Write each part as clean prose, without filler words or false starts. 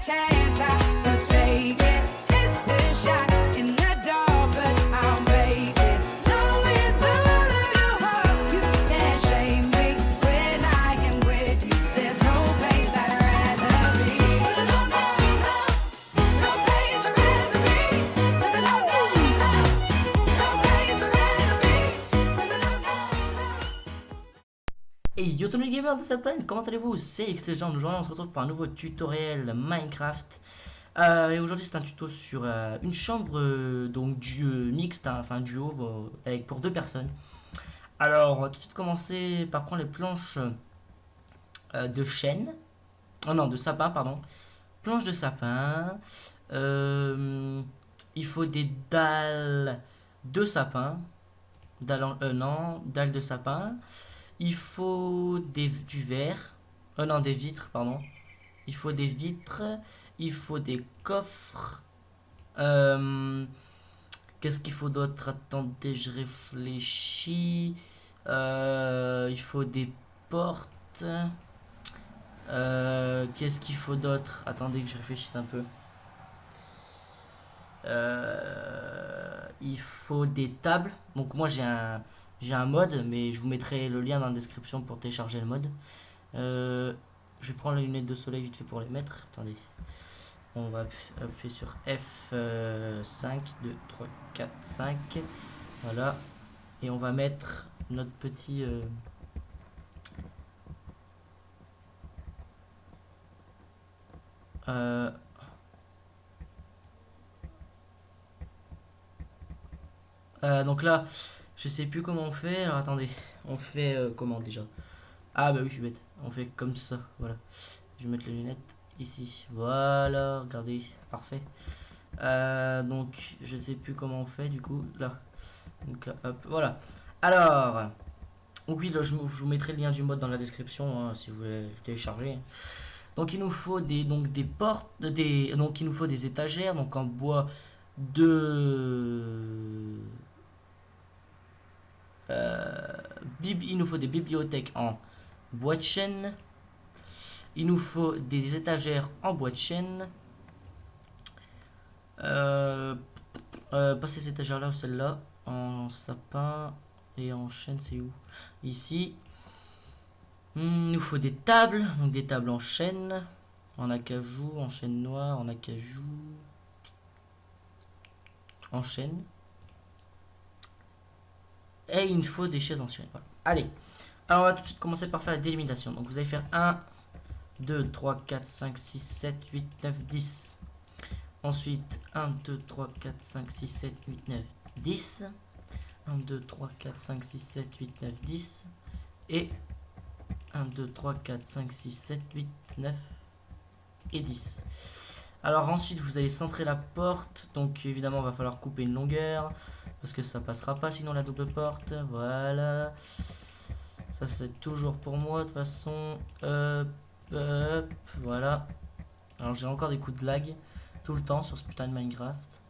chance, I would take it. It's a shot in the dark, but I'll make it. Knowing the love of your heart, you can't shame me when I am with you. There's no place I'd rather be. No, no, no, no place I'd rather be. No, no, no, no, no place I'd rather be. No, no, no, no. Et yo tout le gamer de cette planète, comment allez-vous? C'est XLGen, aujourd'hui on se retrouve pour un nouveau tutoriel Minecraft. Et aujourd'hui c'est un tuto sur une chambre donc mixte, hein, enfin duo, avec pour deux personnes. Alors on va tout de suite commencer par prendre les planches de chêne. Oh non, de sapin, pardon. Planches de sapin. Il faut des dalles de sapin. Dalles de sapin. Il faut du verre. Non, des vitres, pardon. Il faut des vitres. Il faut des coffres. Qu'est-ce qu'il faut d'autre? Attendez, je réfléchis. Il faut des portes. Qu'est-ce qu'il faut d'autre? Attendez que je réfléchisse un peu. Il faut des tables. Donc moi j'ai un mode, mais je vous mettrai le lien dans la description pour télécharger le mode. Je vais prendre les lunettes de soleil vite fait pour les mettre. Attendez. On va appuyer sur F5, 2, 3, 4, 5. Voilà. Et on va mettre notre petit... donc là, je sais plus comment on fait. Alors attendez, on fait comment déjà? Ah bah oui, je suis bête. On fait comme ça, voilà. Je vais mettre les lunettes ici. Voilà, regardez, parfait. Donc, je sais plus comment on fait du coup. Là, donc là, hop, voilà. Alors, donc oui, là, je vous mettrai le lien du mode dans la description hein, si vous voulez le télécharger. Donc il nous faut des portes, donc il nous faut des étagères, donc en bois de il nous faut des bibliothèques en bois de chêne. Il nous faut des étagères en bois de chêne. Pas ces étagères là, celle-là. En sapin et en chêne, c'est où? Ici. Il nous faut des tables. Donc des tables en chêne. En acajou, en chêne noir, en acajou. En chêne. Et il nous faut des chaises en chêne. Voilà. Allez. Alors on va tout de suite commencer par faire la délimitation. Donc vous allez faire 1, 2, 3, 4, 5, 6, 7, 8, 9, 10. Ensuite 1, 2, 3, 4, 5, 6, 7, 8, 9, 10. 1, 2, 3, 4, 5, 6, 7, 8, 9, 10. Et 1, 2, 3, 4, 5, 6, 7, 8, 9 et 10. Alors ensuite vous allez centrer la porte. Donc évidemment il va falloir couper une longueur. Parce que ça passera pas sinon la double porte. Voilà. Ça c'est toujours pour moi de toute façon. Hop, voilà. Alors j'ai encore des coups de lag tout le temps sur ce putain de Minecraft.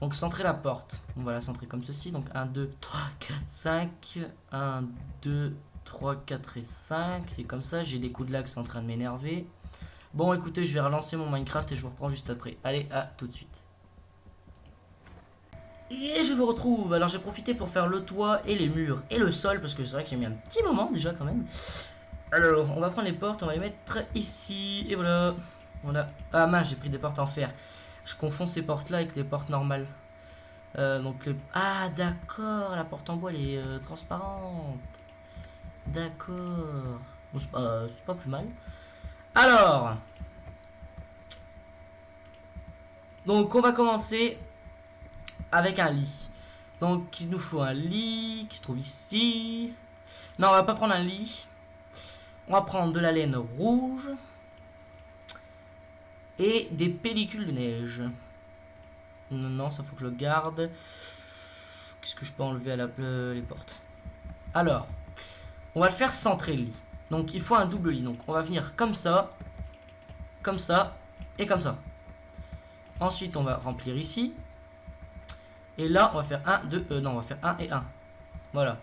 Donc centrer la porte. On va la centrer comme ceci. Donc 1, 2, 3, 4, 5. 1, 2, 3, 4 et 5. C'est comme ça. J'ai des coups de lag, c'est en train de m'énerver. Bon écoutez, je vais relancer mon Minecraft et je vous reprends juste après. Allez, à tout de suite. Et je vous retrouve. Alors j'ai profité pour faire le toit et les murs et le sol. Parce que c'est vrai que j'ai mis un petit moment déjà quand même. Alors on va prendre les portes, on va les mettre ici. Et voilà. Ah mince, j'ai pris des portes en fer. Je confonds ces portes là avec les portes normales. Donc les... Ah d'accord, la porte en bois elle est transparente. D'accord. Bon, c'est pas plus mal. Alors, donc on va commencer avec un lit. Donc il nous faut un lit qui se trouve ici. Non, on va pas prendre un lit. On va prendre de la laine rouge et des pellicules de neige. Non, ça faut que je le garde. Qu'est-ce que je peux enlever à les portes? Alors, on va le faire centrer le lit. Donc il faut un double lit. Donc on va venir comme ça et comme ça. Ensuite on va remplir ici. Et là on va faire 1, 2, non on va faire 1 et 1. Voilà.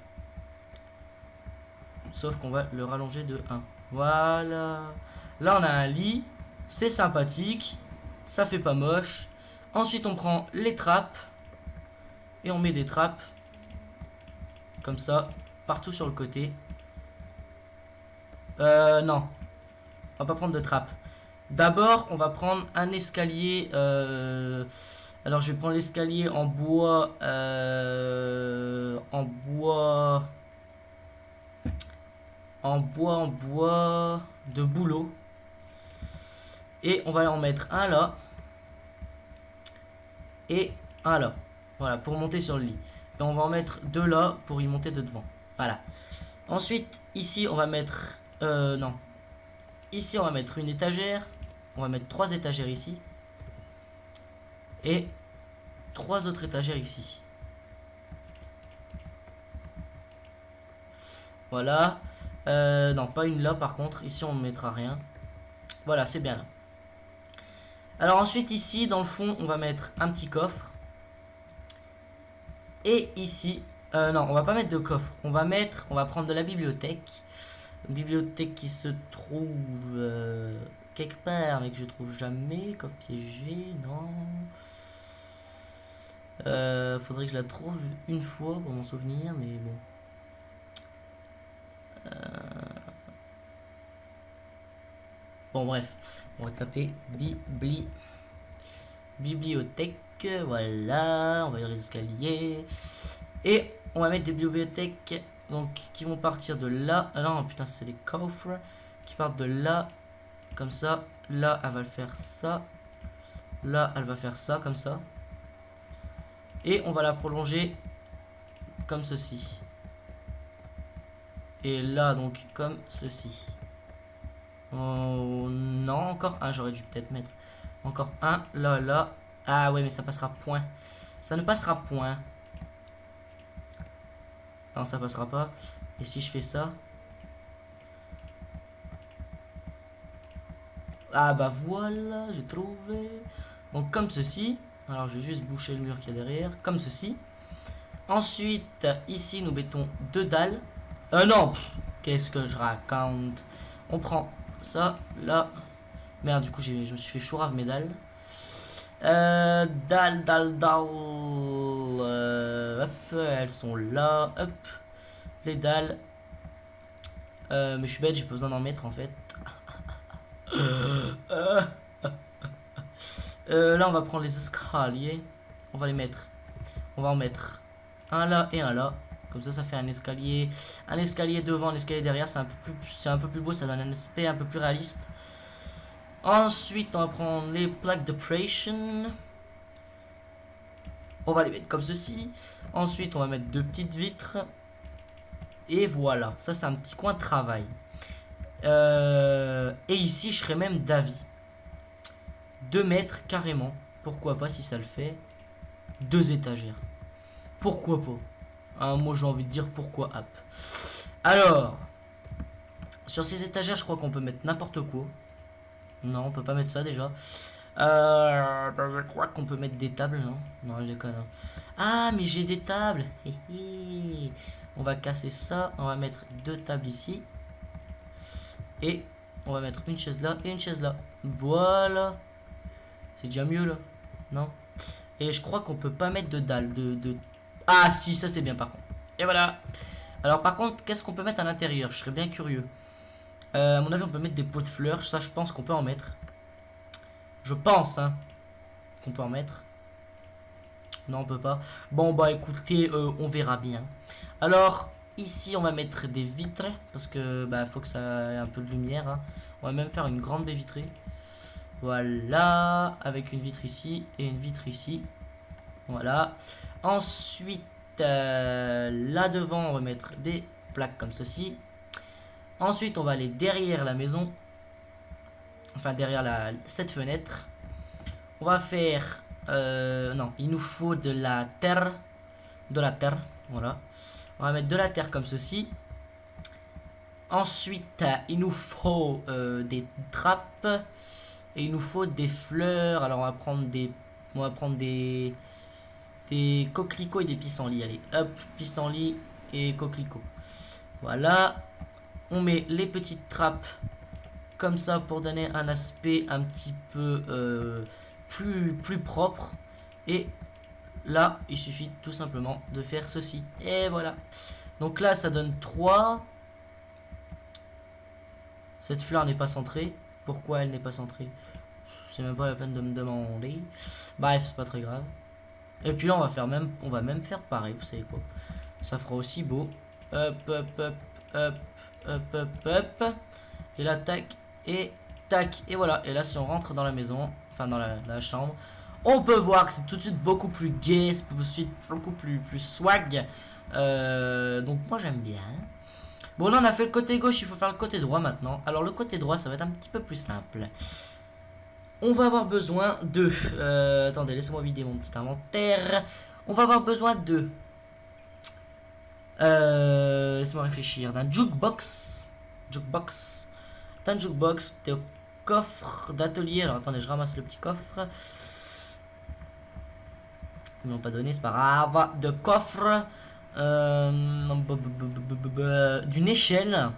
Sauf qu'on va le rallonger de 1. Voilà. Là, on a un lit. C'est sympathique. Ça fait pas moche. Ensuite, on prend les trappes. Et on met des trappes. Comme ça. Partout sur le côté. Non. On va pas prendre de trappes. D'abord, on va prendre un escalier. Alors, je vais prendre l'escalier en bois. En bois de bouleau. Et on va en mettre un là. Et un là. Voilà, pour monter sur le lit. Et on va en mettre deux là pour y monter de devant. Voilà. Ensuite, ici, on va mettre... non. Ici, on va mettre une étagère. On va mettre 3 étagères ici. Et 3 autres étagères ici. Voilà. Non, pas une là par contre. Ici, on ne mettra rien. Voilà, c'est bien là. Alors ensuite, ici, dans le fond, on va mettre un petit coffre. Et ici... non, on va pas mettre de coffre. On va prendre de la bibliothèque. Une bibliothèque qui se trouve quelque part, mais que je trouve jamais. Coffre piégé, non. Faudrait que je la trouve une fois pour m'en souvenir, mais bon. Bon, bref. On va taper bibliothèque. Voilà. On va lire les escaliers. Et on va mettre des bibliothèques donc, qui vont partir de là. Ah non, putain, c'est des coffres qui partent de là. Comme ça. Là, elle va le faire ça. Là, elle va faire ça, comme ça. Et on va la prolonger comme ceci. Et là, donc, comme ceci. Oh, non, encore un. J'aurais dû peut-être mettre encore un. Là, là. Ah ouais, mais ça passera point. Ça ne passera point. Non, ça passera pas. Et si je fais ça? Ah bah voilà, j'ai trouvé. Donc comme ceci. Alors je vais juste boucher le mur qu'il y a derrière. Comme ceci. Ensuite, ici, nous mettons 2 dalles. Non, qu'est-ce que je raconte? On prend ça, là. Merde, du coup, je me suis fait chourave mes dalles. Dalles. Hop, elles sont là. Hop, les dalles. Mais je suis bête, j'ai pas besoin d'en mettre en fait. Là, on va prendre les escaliers. On va les mettre. On va en mettre un là et un là. Comme ça fait un escalier. Un escalier devant, un escalier derrière. C'est un peu plus beau, ça donne un aspect un peu plus réaliste. Ensuite, on va prendre les plaques de pression. On va les mettre comme ceci. Ensuite, on va mettre 2 petites vitres. Et voilà. Ça, c'est un petit coin de travail. Et ici, je serais même d'avis 2 mètres carrément. Pourquoi pas si ça le fait. 2 étagères. Pourquoi pas? Moi, j'ai envie de dire pourquoi up. Alors, sur ces étagères, je crois qu'on peut mettre n'importe quoi. Non, on peut pas mettre ça déjà. Je crois qu'on peut mettre des tables, non? Non, je déconne. Ah, mais j'ai des tables. On va casser ça. On va mettre 2 tables ici. Et on va mettre une chaise là et une chaise là. Voilà. C'est déjà mieux là. Non? Et je crois qu'on peut pas mettre de dalles. Ah si, ça c'est bien par contre. Et voilà. Alors par contre, qu'est-ce qu'on peut mettre à l'intérieur? Je serais bien curieux. À mon avis, on peut mettre des pots de fleurs. Ça, je pense qu'on peut en mettre. Je pense, hein, qu'on peut en mettre. Non, on peut pas. Bon, bah écoutez, on verra bien. Alors, ici, on va mettre des vitres. Parce que, bah, faut que ça ait un peu de lumière. Hein. On va même faire une grande baie vitrée. Voilà. Avec une vitre ici et une vitre ici. Voilà. Ensuite, là devant, on va mettre des plaques comme ceci. Ensuite, on va aller derrière la maison. Enfin, derrière cette fenêtre. On va faire... non, il nous faut de la terre. De la terre, voilà. On va mettre de la terre comme ceci. Ensuite, il nous faut des trappes. Et il nous faut des fleurs. Alors, on va prendre des coquelicots et des pissenlits. Allez, hop, pissenlits et coquelicots. Voilà. On met les petites trappes comme ça pour donner un aspect un petit peu plus propre. Et là, il suffit tout simplement de faire ceci. Et voilà. Donc là, ça donne 3. Cette fleur n'est pas centrée. Pourquoi elle n'est pas centrée? C'est même pas la peine de me demander. Bref, c'est pas très grave. Et puis là, on va même faire pareil, vous savez quoi. Ça fera aussi beau. Hop, hop, hop, hop, hop, hop, hop. Et là, tac, et tac. Et voilà. Et là, si on rentre dans la maison, enfin dans la chambre, on peut voir que c'est tout de suite beaucoup plus gai, c'est tout de suite beaucoup plus swag. Donc moi, j'aime bien. Bon, là, on a fait le côté gauche, il faut faire le côté droit maintenant. Alors, le côté droit, ça va être un petit peu plus simple. On va avoir besoin de... attendez, laissez-moi vider mon petit inventaire. On va avoir besoin de... laissez-moi réfléchir. D'un jukebox. D'un jukebox, de coffre d'atelier. Alors, attendez, je ramasse le petit coffre. Ils m'ont pas donné, c'est pas grave. De coffre. D'une échelle.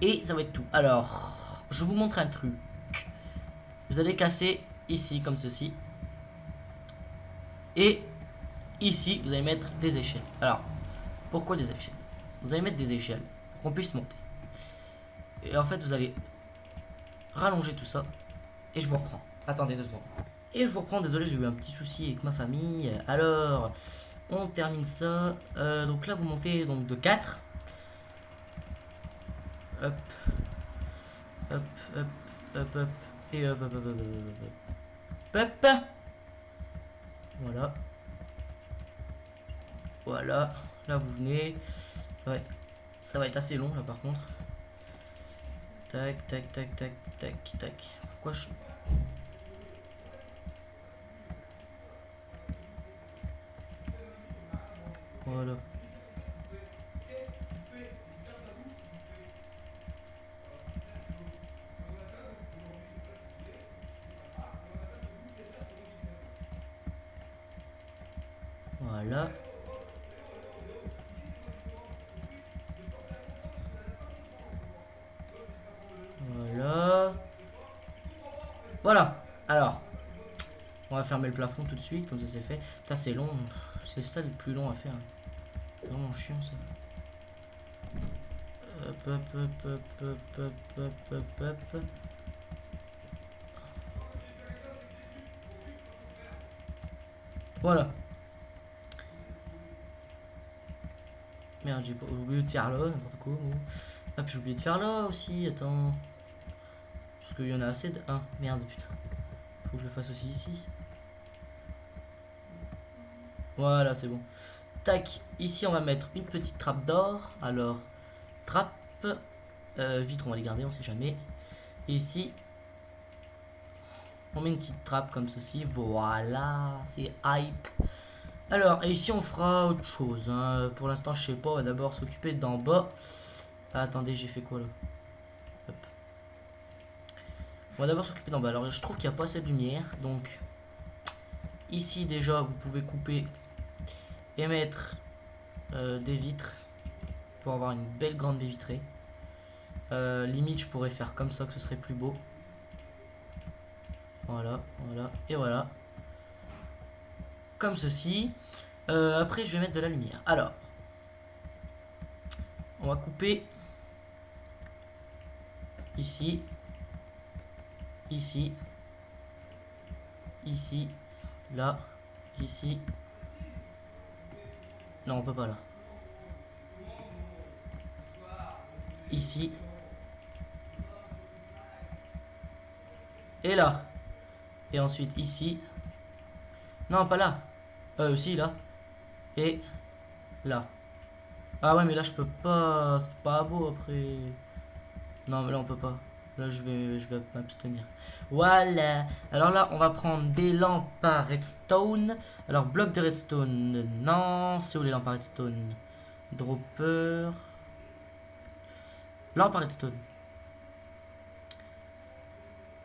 Et ça va être tout. Alors, je vous montre un truc. Vous allez casser ici comme ceci. Et ici, vous allez mettre des échelles. Alors, pourquoi des échelles? Vous allez mettre des échelles pour qu'on puisse monter. Et en fait, vous allez rallonger tout ça. Et je vous reprends. Attendez 2 secondes. Et je vous reprends, désolé, j'ai eu un petit souci avec ma famille. Alors, on termine ça. Donc là, vous montez donc de 4. Hop. Hop, hop, hop, hop. Et hop, hop, hop, hop, hop, hop. Hop. Voilà. Voilà. Là, vous venez. Ça va être assez long, là, par contre. Tac, tac, tac, tac, tac, tac. Pourquoi je... Voilà. Voilà. Voilà. Voilà. Alors, on va fermer le plafond tout de suite, comme ça c'est fait. Putain, c'est long. C'est ça le plus long à faire. C'est vraiment chiant ça. Hop, hop, hop, hop, hop, hop, hop, hop, hop. Voilà. Merde, j'ai oublié de faire là, n'importe quoi. Bon. Ah, puis j'ai oublié de faire là aussi, attends. Parce qu'il y en a assez de... Ah, merde, putain. Faut que je le fasse aussi ici. Voilà, c'est bon. Tac, ici on va mettre une petite trappe d'or. Alors, trappe, vitre on va les garder, on sait jamais. Et ici, on met une petite trappe comme ceci. Voilà, c'est hype. Alors, et ici on fera autre chose. Hein. Pour l'instant, je sais pas, on va d'abord s'occuper d'en bas. Ah, attendez, j'ai fait quoi là? Hop. On va d'abord s'occuper d'en bas. Alors, je trouve qu'il n'y a pas assez de lumière. Donc, ici déjà, vous pouvez couper et mettre des vitres pour avoir une belle grande baie vitrée. Limite, je pourrais faire comme ça que ce serait plus beau. Voilà, voilà, et voilà. Comme ceci. Après, je vais mettre de la lumière. Alors, on va couper ici, ici, ici, là, ici. Non, on peut pas là. Ici. Et là. Et ensuite ici. Non, pas là. Si, là. Et là. Ah ouais, mais là, je peux pas. C'est pas beau après. Non, mais là, on peut pas. Là, je vais m'abstenir. Voilà. Alors là, on va prendre des lampes à redstone. Alors, bloc de redstone. Non. C'est où les lampes à redstone? Dropper. Lampe à redstone.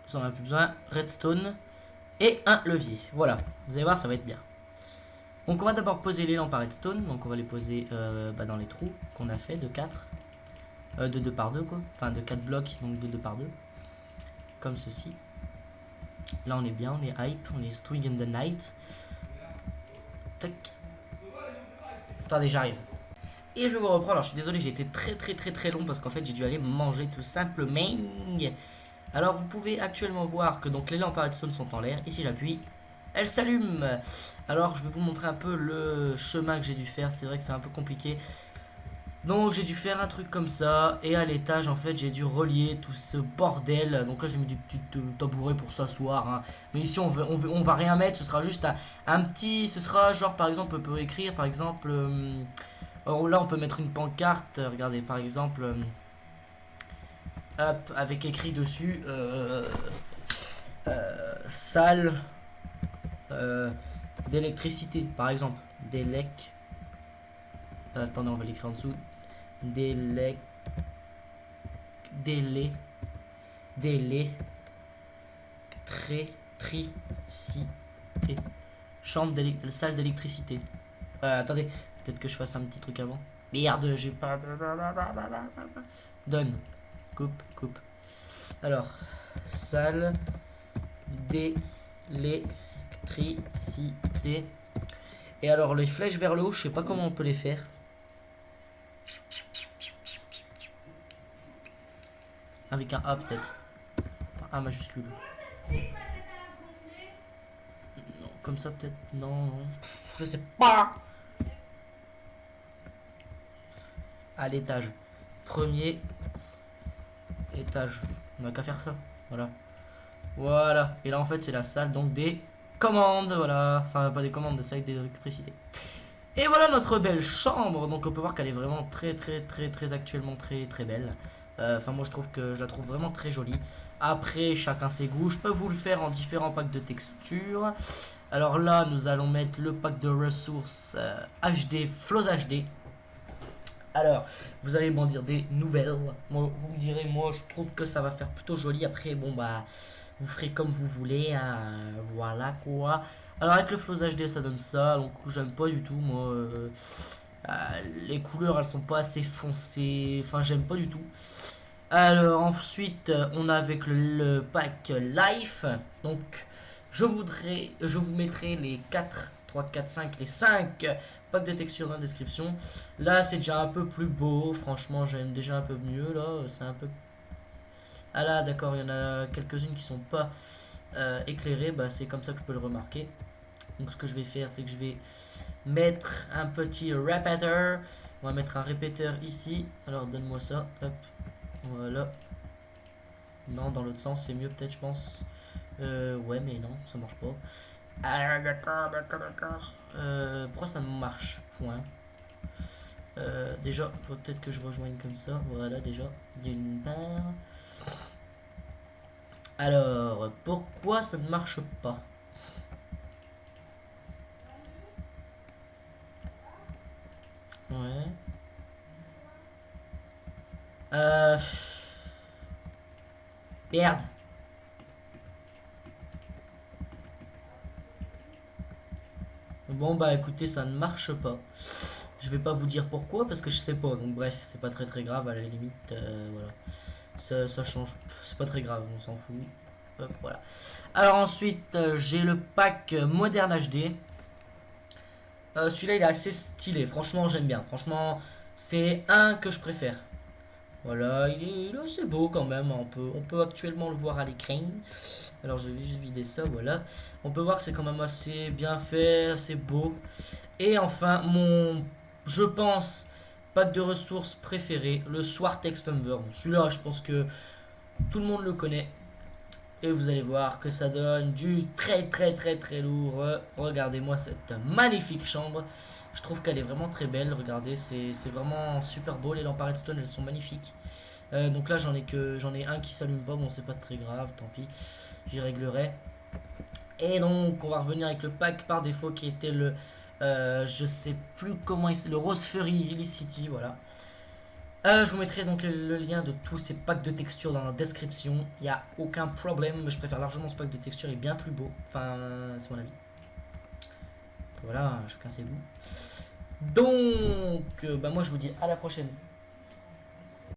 Ça, on n'a plus besoin. Redstone. Et un levier. Voilà. Vous allez voir, ça va être bien. Donc, on va d'abord poser les lampes à redstone. Donc, on va les poser dans les trous qu'on a fait de 4. de 2 par 2 quoi, enfin de 4 blocs, donc de 2 par 2, comme ceci. Là on est bien, on est hype, on est Swing in the Night. Tac. Attendez, j'arrive. Et je vous reprends, alors je suis désolé, j'ai été très long parce qu'en fait j'ai dû aller manger tout simplement. Alors vous pouvez actuellement voir que donc les lampes à redstone sont en l'air, et si j'appuie, elles s'allument. Alors je vais vous montrer un peu le chemin que j'ai dû faire, c'est vrai que c'est un peu compliqué. Donc j'ai dû faire un truc comme ça, et à l'étage en fait j'ai dû relier tout ce bordel. Donc là j'ai mis des petites tabourets pour s'asseoir, hein. Mais ici on va rien mettre, ce sera juste un petit, ce sera genre par exemple on peut écrire par exemple, alors là on peut mettre une pancarte, regardez par exemple, hop, avec écrit dessus, salle d'électricité par exemple, attendez on va l'écrire en dessous, d'électricité, salle d'électricité. Attendez, peut-être que je fasse un petit truc avant. Merde, j'ai pas. Donne. Coupe. Alors, salle d'électricité. Et alors, les flèches vers le haut, je sais pas comment on peut les faire. Avec un A peut-être. Un majuscule. Non, comme ça peut-être. Non. Je sais pas. À l'étage. Premier étage. On n'a qu'à faire ça. Voilà. Et là en fait c'est la salle donc des commandes. Voilà. Enfin pas des commandes, de salle d'électricité. Et voilà notre belle chambre. Donc on peut voir qu'elle est vraiment très actuellement très belle. Enfin moi je la trouve vraiment très jolie. Après chacun ses goûts. Je peux vous le faire en différents packs de textures. Alors là nous allons mettre le pack de ressources HD, Flows HD. Alors, vous allez m'en dire des nouvelles. Moi, vous me direz, moi je trouve que ça va faire plutôt joli. Après, bon bah, vous ferez comme vous voulez, hein. Voilà quoi. Alors avec le Flows HD ça donne ça. Donc j'aime pas du tout. Moi, les couleurs elles sont pas assez foncées. Enfin, j'aime pas du tout. Alors ensuite, on a avec le pack Life. Donc, je vous mettrai les 3, 4, 5, les 5 packs de textures dans la description. Là, c'est déjà un peu plus beau. Franchement, j'aime déjà un peu mieux. Là, c'est un peu. Ah là, d'accord, il y en a quelques-unes qui sont pas éclairées. Bah, c'est comme ça que je peux le remarquer. Donc, ce que je vais faire, c'est que je vais mettre un petit répéteur. On va mettre un répéteur ici. Alors, donne-moi ça. Hop. Voilà. Non, dans l'autre sens, c'est mieux peut-être, je pense. Ouais, mais non, ça marche pas. Ah, d'accord. Pourquoi ça marche? Point. Déjà, faut peut-être que je rejoigne comme ça. Voilà, déjà, d'une part. Alors, pourquoi ça ne marche pas? Ouais. Merde. Bon bah écoutez, ça ne marche pas. Je vais pas vous dire pourquoi parce que je sais pas. Donc bref, c'est pas très grave à la limite. Voilà. Ça change. C'est pas très grave, on s'en fout. Hop, voilà. Alors ensuite, j'ai le pack Modern HD. Celui-là il est assez stylé. Franchement, j'aime bien. Franchement, c'est un que je préfère. Voilà, il est assez beau quand même. On peut actuellement le voir à l'écran. Alors je vais juste vider ça, voilà. On peut voir que c'est quand même assez bien fait, assez beau. Et enfin, je pense, pack de ressources préféré, le Swart Explorer. Bon, celui-là, je pense que tout le monde le connaît. Et vous allez voir que ça donne du très lourd. Regardez-moi cette magnifique chambre. Je trouve qu'elle est vraiment très belle. Regardez, c'est vraiment super beau. Les lampes à redstone, elles sont magnifiques. Donc là, j'en ai un qui s'allume pas. Bon, c'est pas très grave, tant pis. J'y réglerai. Et donc, on va revenir avec le pack par défaut qui était le. Je sais plus comment il le Rose Fury Illicity, voilà. Je vous mettrai donc le lien de tous ces packs de textures dans la description. Il n'y a aucun problème. Je préfère largement ce pack de textures, il est bien plus beau. Enfin, c'est mon avis. Voilà, chacun ses goûts. Donc, bah moi je vous dis à la prochaine